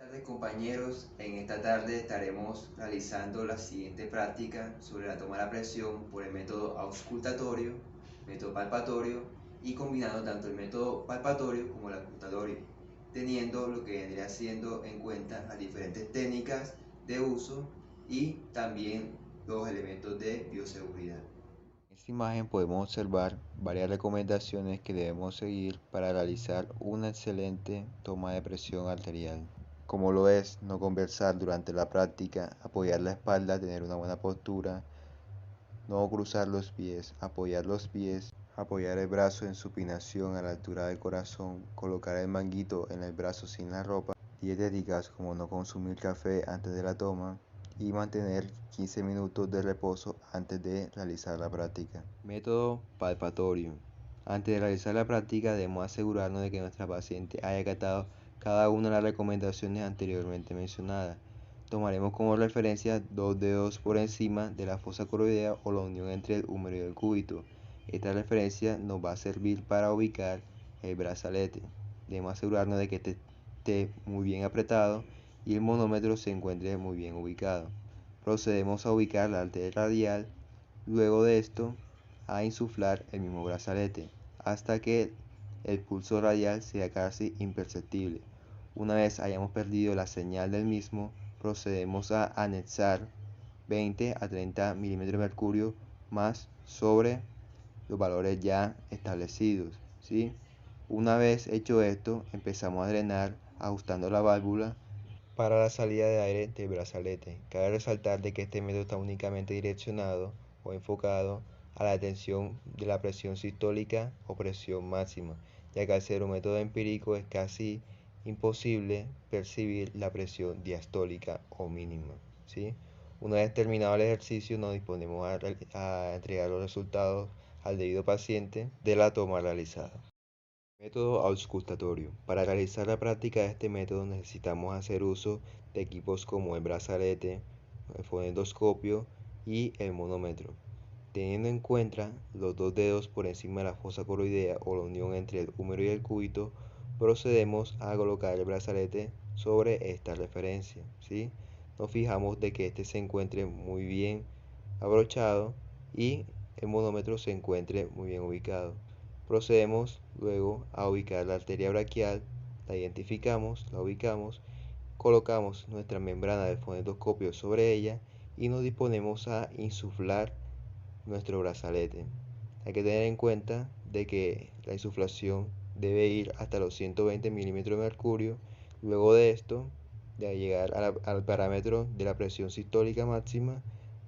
Buenas tardes compañeros, en esta tarde estaremos realizando la siguiente práctica sobre la toma de la presión por el método auscultatorio, método palpatorio y combinando tanto el método palpatorio como el auscultatorio, teniendo lo que vendría siendo en cuenta las diferentes técnicas de uso y también los elementos de bioseguridad. En esta imagen podemos observar varias recomendaciones que debemos seguir para realizar una excelente toma de presión arterial, como lo es no conversar durante la práctica, apoyar la espalda, tener una buena postura, no cruzar los pies, apoyar los pies, apoyar el brazo en supinación a la altura del corazón, colocar el manguito en el brazo sin la ropa, dietéticas como no consumir café antes de la toma y mantener 15 minutos de reposo antes de realizar la práctica. Método palpatorio. Antes de realizar la práctica debemos asegurarnos de que nuestra paciente haya acatado cada una de las recomendaciones anteriormente mencionadas. Tomaremos como referencia dos dedos por encima de la fosa coroidea o la unión entre el húmero y el cúbito. Esta referencia nos va a servir para ubicar el brazalete. Debemos asegurarnos de que esté muy bien apretado y el manómetro se encuentre muy bien ubicado. Procedemos a ubicar la arteria radial, luego de esto a insuflar el mismo brazalete hasta que el pulso radial sea casi imperceptible. Una vez hayamos perdido la señal del mismo, procedemos a anexar 20 a 30 milímetros de mercurio más sobre los valores ya establecidos, ¿sí? Una vez hecho esto, empezamos a drenar ajustando la válvula para la salida de aire del brazalete. Cabe resaltar de que este método está únicamente direccionado o enfocado a la atención de la presión sistólica o presión máxima, ya que al ser un método empírico es casi imposible percibir la presión diastólica o mínima, ¿sí? Una vez terminado el ejercicio nos disponemos a entregar los resultados al debido paciente de la toma realizada. Método auscultatorio. Para realizar la práctica de este método necesitamos hacer uso de equipos como el brazalete, el fonendoscopio y el monómetro. Teniendo en cuenta los dos dedos por encima de la fosa coroidea o la unión entre el húmero y el cúbito, procedemos a colocar el brazalete sobre esta referencia, ¿sí? Nos fijamos de que este se encuentre muy bien abrochado y el monómetro se encuentre muy bien ubicado. Procedemos luego a ubicar la arteria braquial, la identificamos, la ubicamos, colocamos nuestra membrana del fonendoscopio sobre ella y nos disponemos a insuflar nuestro brazalete. Hay que tener en cuenta de que la insuflación debe ir hasta los 120 milímetros de mercurio. Luego de esto, de llegar al parámetro de la presión sistólica máxima,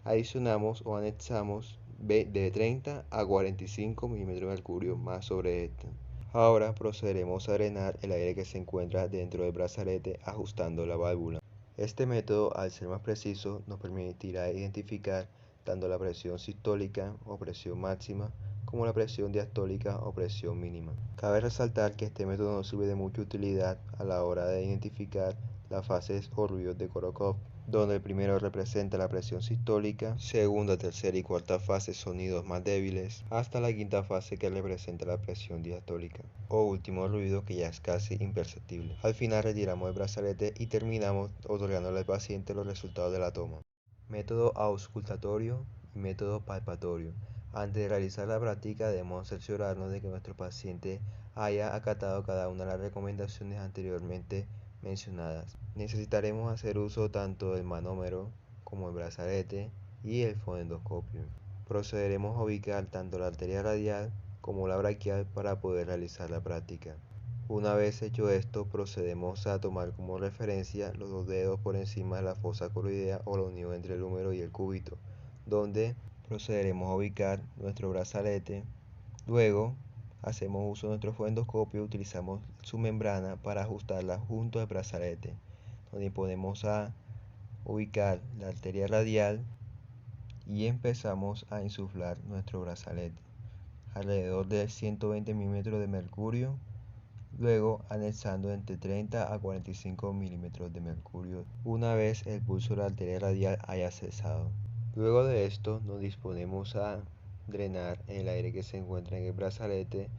adicionamos o anexamos de 30 a 45 milímetros de mercurio más sobre esto. Ahora procederemos a drenar el aire que se encuentra dentro del brazalete ajustando la válvula. Este método, al ser más preciso, nos permitirá identificar tanto la presión sistólica o presión máxima como la presión diastólica o presión mínima. Cabe resaltar que este método nos sirve de mucha utilidad a la hora de identificar las fases o ruidos de Korokov, donde el primero representa la presión sistólica, segunda, tercera y cuarta fase sonidos más débiles, hasta la quinta fase que representa la presión diastólica, o último ruido que ya es casi imperceptible. Al final retiramos el brazalete y terminamos otorgándole al paciente los resultados de la toma. Método auscultatorio y método palpatorio. Antes de realizar la práctica debemos cerciorarnos de que nuestro paciente haya acatado cada una de las recomendaciones anteriormente mencionadas. Necesitaremos hacer uso tanto del manómetro como el brazalete y el fonendoscopio. Procederemos a ubicar tanto la arteria radial como la braquial para poder realizar la práctica. Una vez hecho esto, procedemos a tomar como referencia los dos dedos por encima de la fosa coroidea o la unión entre el húmero y el cúbito, donde procederemos a ubicar nuestro brazalete. Luego, hacemos uso de nuestro fundoscopio, utilizamos su membrana para ajustarla junto al brazalete, donde podemos a ubicar la arteria radial y empezamos a insuflar nuestro brazalete alrededor de 120 milímetros de mercurio, luego anexando entre 30 a 45 milímetros de mercurio una vez el pulso de la arteria radial haya cesado. Luego de esto nos disponemos a drenar el aire que se encuentra en el brazalete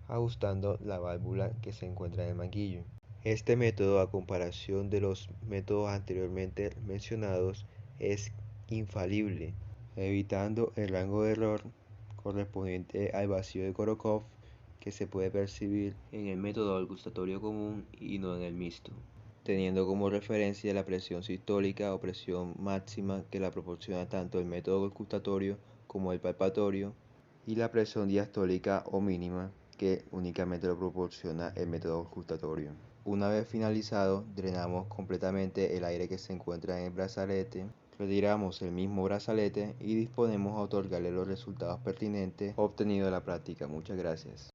ajustando la válvula que se encuentra en el manguillo. Este método, a comparación de los métodos anteriormente mencionados, es infalible, evitando el rango de error correspondiente al vacío de Korokov que se puede percibir en el método auscultatorio común y no en el mixto, teniendo como referencia la presión sistólica o presión máxima que la proporciona tanto el método auscultatorio como el palpatorio, y la presión diastólica o mínima que únicamente lo proporciona el método auscultatorio. Una vez finalizado, drenamos completamente el aire que se encuentra en el brazalete, retiramos el mismo brazalete y disponemos a otorgarle los resultados pertinentes obtenidos de la práctica. Muchas gracias.